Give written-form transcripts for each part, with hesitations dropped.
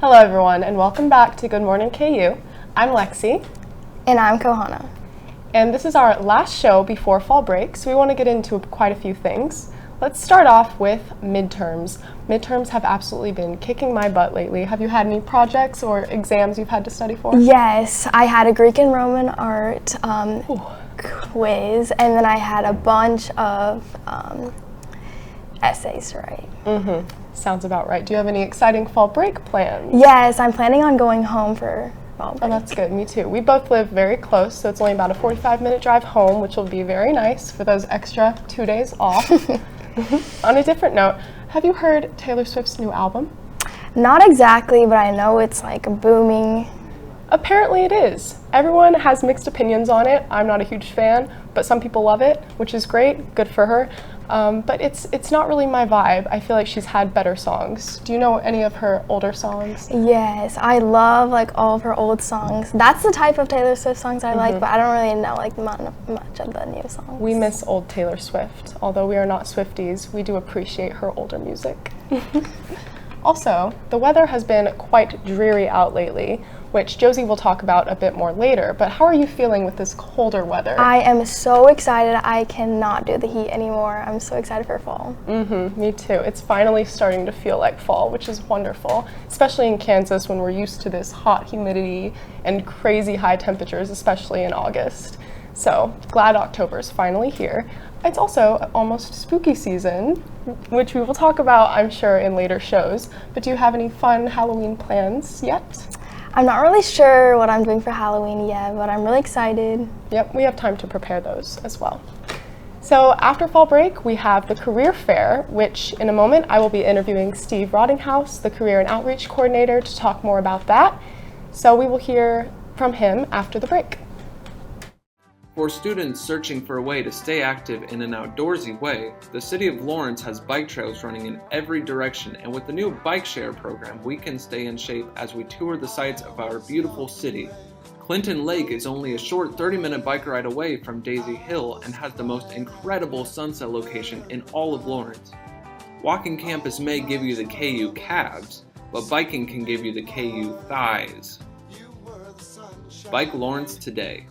Hello everyone and welcome back to Good Morning KU. I'm Lexi. And I'm Kohana. And this is our last show before fall break, so we want to get into quite a few things. Let's start off with midterms. Midterms have absolutely been kicking my butt lately. Have you had any projects or exams you've had to study for? Yes, I had a Greek and Roman art quiz, and then I had a bunch of essays to write. Sounds about right. Do you have any exciting fall break plans? Yes, I'm planning on going home for fall break. Oh, that's good. Me too. We both live very close, so it's only about a 45-minute drive home, which will be very nice for those extra 2 days off. On a different note, have you heard Taylor Swift's new album? Not exactly, but I know it's like booming. Apparently it is. Everyone has mixed opinions on it. I'm not a huge fan, but some people love it, which is great. Good for her. But it's not really my vibe. I feel like she's had better songs. Do you know any of her older songs? Yes, I love like all of her old songs. That's the type of Taylor Swift songs I like, but I don't really know like much of the new songs. We miss old Taylor Swift. Although we are not Swifties, we do appreciate her older music. Also, the weather has been quite dreary out lately, which Josie will talk about a bit more later, but how are you feeling with this colder weather? I am so excited. I cannot do the heat anymore. I'm so excited for fall. Me too. It's finally starting to feel like fall, which is wonderful, especially in Kansas when we're used to this hot humidity and crazy high temperatures, especially in August. So glad October's finally here. It's also almost spooky season, which we will talk about, I'm sure, in later shows. But do you have any fun Halloween plans yet? I'm not really sure what I'm doing for Halloween yet, but I'm really excited. Yep, we have time to prepare those as well. So after fall break, we have the career fair, which in a moment I will be interviewing Steve Rottinghaus, the career and outreach coordinator, to talk more about that. So we will hear from him after the break. For students searching for a way to stay active in an outdoorsy way, the City of Lawrence has bike trails running in every direction, and with the new bike share program, we can stay in shape as we tour the sights of our beautiful city. Clinton Lake is only a short 30-minute bike ride away from Daisy Hill and has the most incredible sunset location in all of Lawrence. Walking campus may give you the KU calves, but biking can give you the KU thighs. Bike Lawrence today.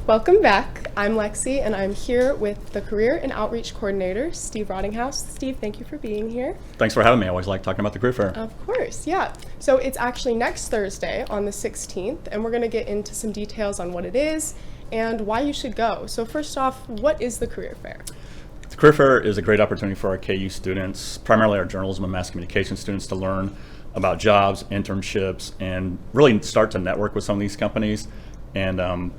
Welcome back. I'm Lexi, and I'm here with the Career and Outreach Coordinator, Steve Rottinghaus. Steve, thank you for being here. Thanks for having me. I always like talking about the career fair. Of course, yeah. So it's actually next Thursday on the 16th, and we're going to get into some details on what it is and why you should go. So first off, what is the career fair? The career fair is a great opportunity for our KU students, primarily our journalism and mass communication students, to learn about jobs, internships, and really start to network with some of these companies and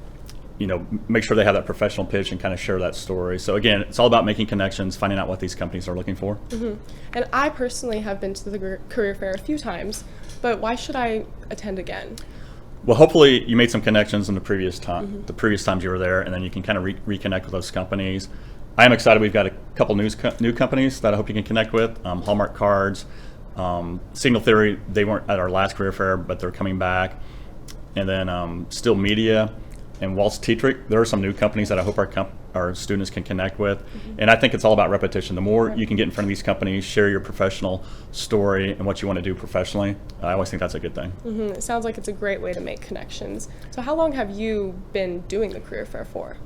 make sure they have that professional pitch and kind of share that story. So again, it's all about making connections, finding out what these companies are looking for. And I personally have been to the career fair a few times, but why should I attend again? Well, hopefully you made some connections in the previous time, the previous times you were there, and then you can kind of reconnect with those companies. I am excited. We've got a couple new companies that I hope you can connect with. Hallmark Cards, Signal Theory. They weren't at our last career fair, but they're coming back. And then Still Media and Waltz Tetrick. There are some new companies that I hope our students can connect with. And I think it's all about repetition. The more you can get in front of these companies, share your professional story and what you want to do professionally, I always think that's a good thing. It sounds like it's a great way to make connections. So how long have you been doing the career fair for?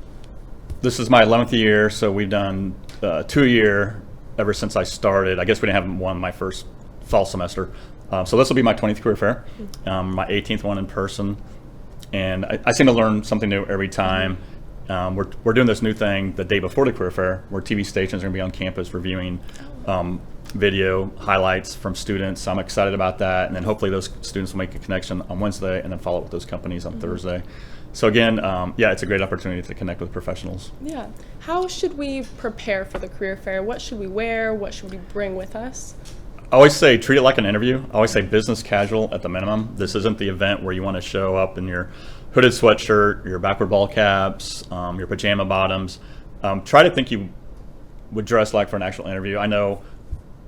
This is my 11th year, so we've done 2 a year ever since I started. I guess we didn't have one my first fall semester. So this will be my 20th career fair, my 18th one in person. And I seem to learn something new every time. We're doing this new thing the day before the career fair, where TV stations are going to be on campus reviewing video highlights from students. So I'm excited about that. And then hopefully those students will make a connection on Wednesday and then follow up with those companies on Thursday. So again, it's a great opportunity to connect with professionals. Yeah. How should we prepare for the career fair? What should we wear? What should we bring with us? I always say treat it like an interview. I always say business casual at the minimum. This isn't the event where you want to show up in your hooded sweatshirt, your backward ball caps, your pajama bottoms. Try to think you would dress like for an actual interview. I know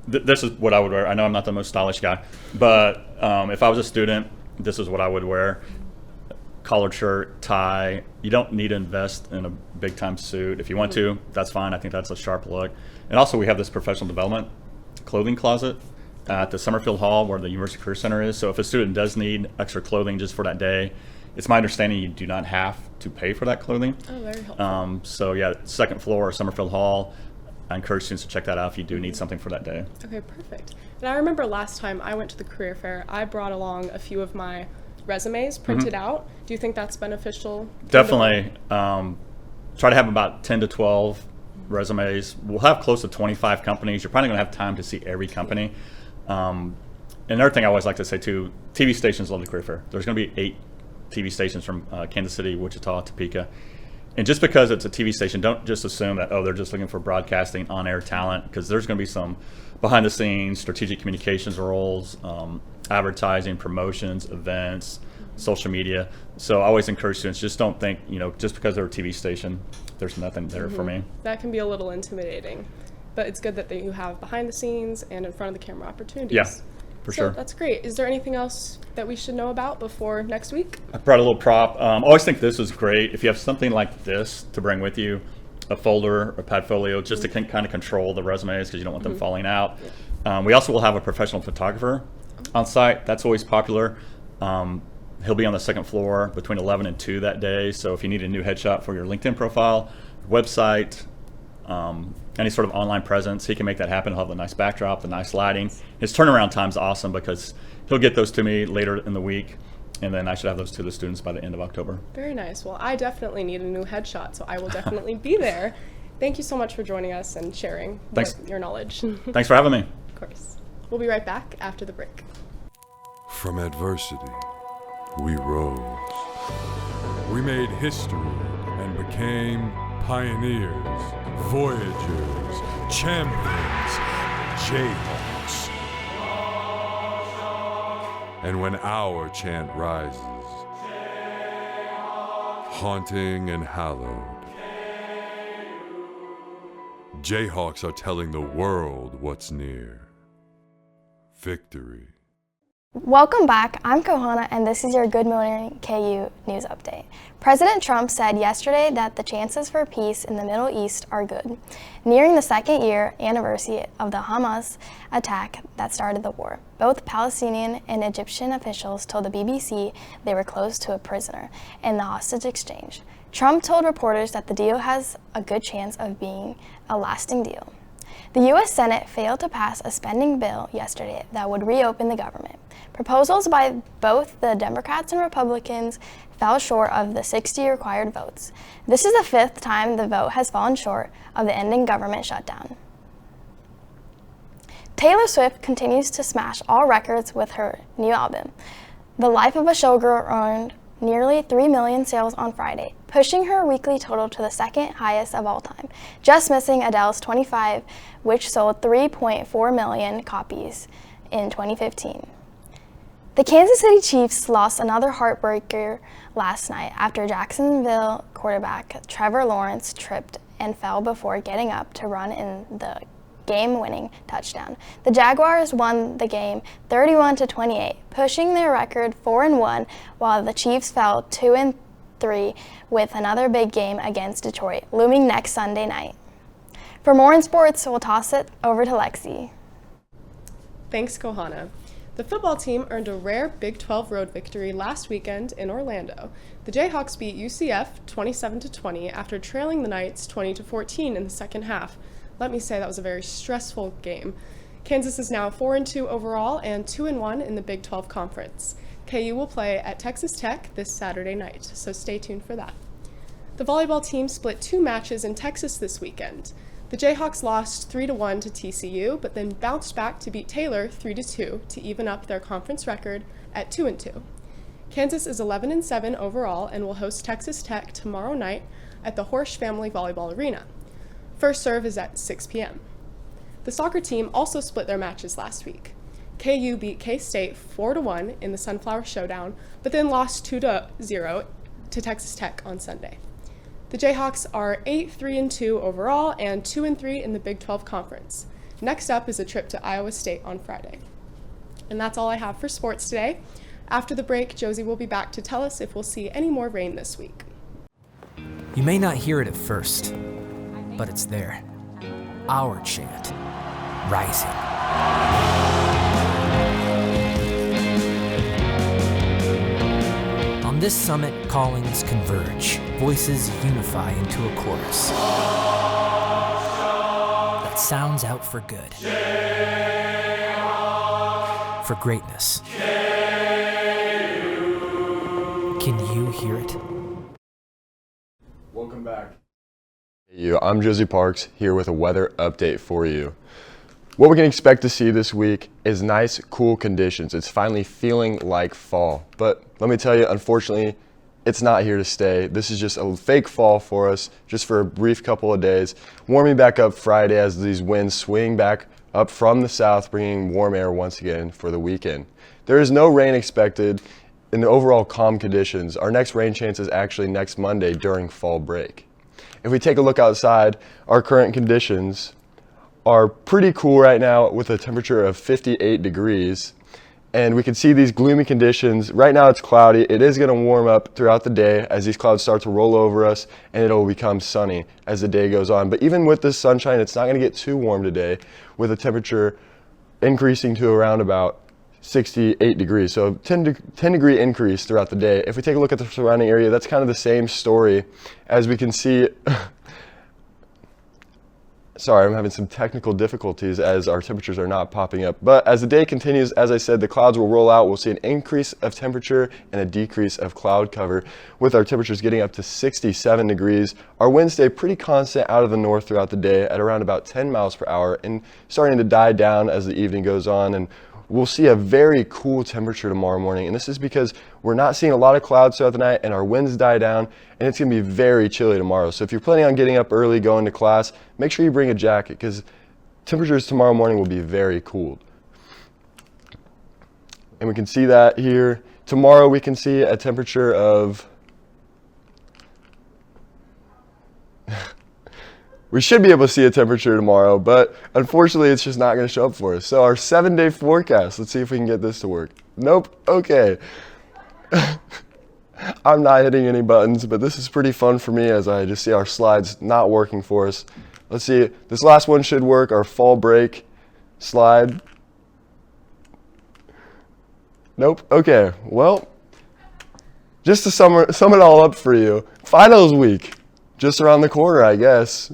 this is what I would wear. I know I'm not the most stylish guy, but if I was a student, this is what I would wear. Collared shirt, tie. You don't need to invest in a big time suit. If you want to, that's fine. I think that's a sharp look. And also we have this professional development clothing closet, at the Summerfield Hall where the University Career Center is. So if a student does need extra clothing just for that day, it's my understanding you do not have to pay for that clothing. Oh, very helpful. So yeah, second floor, Summerfield Hall. I encourage students to check that out if you do need something for that day. Okay, perfect. And I remember last time I went to the career fair, I brought along a few of my resumes printed out. Do you think that's beneficial? Definitely. Try to have about 10 to 12 resumes. We'll have close to 25 companies. You're probably going to have time to see every company. Another thing I always like to say too, TV stations love the career fair. There's going to be 8 TV stations from Kansas City, Wichita, Topeka. And just because it's a TV station, don't just assume that, they're just looking for broadcasting on-air talent, because there's going to be some behind-the-scenes strategic communications roles, advertising, promotions, events, social media. So I always encourage students, just don't think, just because they're a TV station, there's nothing there for me. That can be a little intimidating, but it's good that you have behind-the-scenes and in front of the camera opportunities. Yeah. For sure. That's great. Is there anything else that we should know about before next week? I brought a little prop. I always think this is great. If you have something like this to bring with you, a folder, a Padfolio, just to kind of control the resumes because you don't want them falling out. We also will have a professional photographer on site. That's always popular. He'll be on the second floor between 11 and 2 that day. So if you need a new headshot for your LinkedIn profile, website, any sort of online presence, he can make that happen. He'll have the nice backdrop, the nice lighting. His turnaround time's awesome because he'll get those to me later in the week, and then I should have those to the students by the end of October. Very nice. Well, I definitely need a new headshot, so I will definitely be there. Thank you so much for joining us and sharing your knowledge. Thanks for having me. Of course. We'll be right back after the break. From adversity, we rose. We made history and became pioneers, voyagers, champions, Jayhawks. And when our chant rises, haunting and hallowed, Jayhawks are telling the world what's near. Victory. Welcome back. I'm Kohana, and this is your Good Morning KU news update. President Trump said yesterday that the chances for peace in the Middle East are good, nearing the second-year anniversary of the Hamas attack that started the war. Both Palestinian and Egyptian officials told the BBC they were close to a prisoner in the hostage exchange. Trump told reporters that the deal has a good chance of being a lasting deal. The U.S. Senate failed to pass a spending bill yesterday that would reopen the government. Proposals by both the Democrats and Republicans fell short of the 60 required votes. This is the 5th time the vote has fallen short of the ending government shutdown. Taylor Swift continues to smash all records with her new album. The Life of a Showgirl earned nearly 3 million sales on Friday, pushing her weekly total to the second highest of all time, just missing Adele's 25, which sold 3.4 million copies in 2015. The Kansas City Chiefs lost another heartbreaker last night after Jacksonville quarterback Trevor Lawrence tripped and fell before getting up to run in the game-winning touchdown. The Jaguars won the game 31-28, pushing their record 4-1, while the Chiefs fell 2-3 with another big game against Detroit, looming next Sunday night. For more in sports, we'll toss it over to Lexi. Thanks, Kohana. The football team earned a rare Big 12 road victory last weekend in Orlando. The Jayhawks beat UCF 27-20 after trailing the Knights 20-14 in the second half. Let me say that was a very stressful game. Kansas is now 4-2 overall and 2-1 in the Big 12 Conference. KU will play at Texas Tech this Saturday night, so stay tuned for that. The volleyball team split 2 matches in Texas this weekend. The Jayhawks lost 3-1 to TCU, but then bounced back to beat Taylor 3-2 to even up their conference record at 2-2. Kansas is 11-7 overall and will host Texas Tech tomorrow night at the Horsch Family Volleyball Arena. First serve is at 6 p.m. The soccer team also split their matches last week. KU beat K-State 4-1 in the Sunflower Showdown, but then lost 2-0 to Texas Tech on Sunday. The Jayhawks are 8-3-2 overall and 2-3 in the Big 12 Conference. Next up is a trip to Iowa State on Friday. And that's all I have for sports today. After the break, Josie will be back to tell us if we'll see any more rain this week. You may not hear it at first, but it's there. Our chant, rising. On this summit, callings converge, voices unify into a chorus that sounds out for good, for greatness. Can you hear it? Welcome back. I'm Josie Parks here with a weather update for you. What we can expect to see this week is nice, cool conditions. It's finally feeling like fall. But let me tell you, unfortunately, it's not here to stay. This is just a fake fall for us, just for a brief couple of days. Warming back up Friday as these winds swing back up from the south, bringing warm air once again for the weekend. There is no rain expected in the overall calm conditions. Our next rain chance is actually next Monday during fall break. If we take a look outside, our current conditions are pretty cool right now with a temperature of 58 degrees. And we can see these gloomy conditions. Right now it's cloudy. It is going to warm up throughout the day as these clouds start to roll over us, and it'll become sunny as the day goes on. But even with this sunshine, it's not going to get too warm today, with a temperature increasing to around about 68 degrees. So 10 degree increase throughout the day. If we take a look at the surrounding area, that's kind of the same story. As we can see, sorry, I'm having some technical difficulties as our temperatures are not popping up. But as the day continues, as I said, the clouds will roll out. We'll see an increase of temperature and a decrease of cloud cover, with our temperatures getting up to 67 degrees. Our winds stay pretty constant out of the north throughout the day at around about 10 miles per hour and starting to die down as the evening goes on. And we'll see a very cool temperature tomorrow morning, and this is because we're not seeing a lot of clouds throughout the night and our winds die down, and it's going to be very chilly tomorrow. So if you're planning on getting up early, going to class, make sure you bring a jacket because temperatures tomorrow morning will be very cool. And we can see that here. Tomorrow we can see a temperature of we should be able to see a temperature tomorrow, but unfortunately it's just not going to show up for us. So our 7-day forecast, let's see if we can get this to work. Nope, okay. I'm not hitting any buttons, but this is pretty fun for me as I just see our slides not working for us. Let's see, this last one should work, our fall break slide. Nope, okay, well, just to sum it all up for you, finals week, just around the corner, I guess.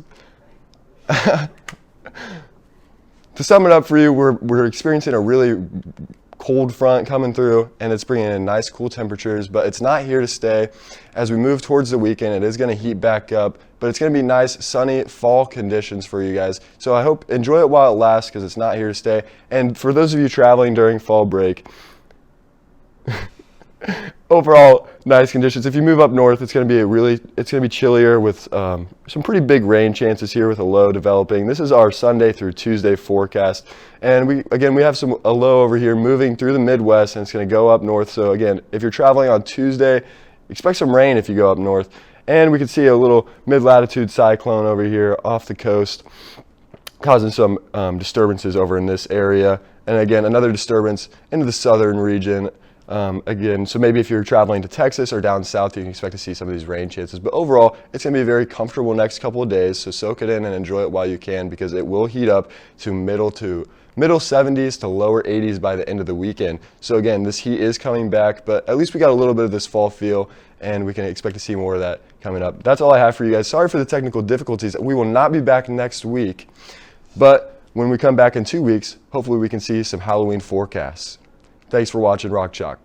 To sum it up for you, we're experiencing a really cold front coming through, and it's bringing in nice cool temperatures, but it's not here to stay. As we move towards the weekend, it is going to heat back up, but it's going to be nice sunny fall conditions for you guys. So I hope enjoy it while it lasts, because it's not here to stay. And for those of you traveling during fall break, overall nice conditions. If you move up north, it's going to be chillier with some pretty big rain chances here with a low developing. This is our Sunday through Tuesday forecast, and we have a low over here moving through the Midwest, and it's going to go up north. So again, if you're traveling on Tuesday, expect some rain if you go up north. And we can see a little mid-latitude cyclone over here off the coast, causing some disturbances over in this area, and again another disturbance into the southern region. Again, so maybe if you're traveling to Texas or down south, you can expect to see some of these rain chances. But overall, it's going to be a very comfortable next couple of days, so soak it in and enjoy it while you can, because it will heat up to middle 70s to lower 80s by the end of the weekend. So again, this heat is coming back, but at least we got a little bit of this fall feel, and we can expect to see more of that coming up. That's all I have for you guys. Sorry for the technical difficulties. We will not be back next week, but when we come back in 2 weeks, hopefully we can see some Halloween forecasts. Thanks for watching Rock Chalk.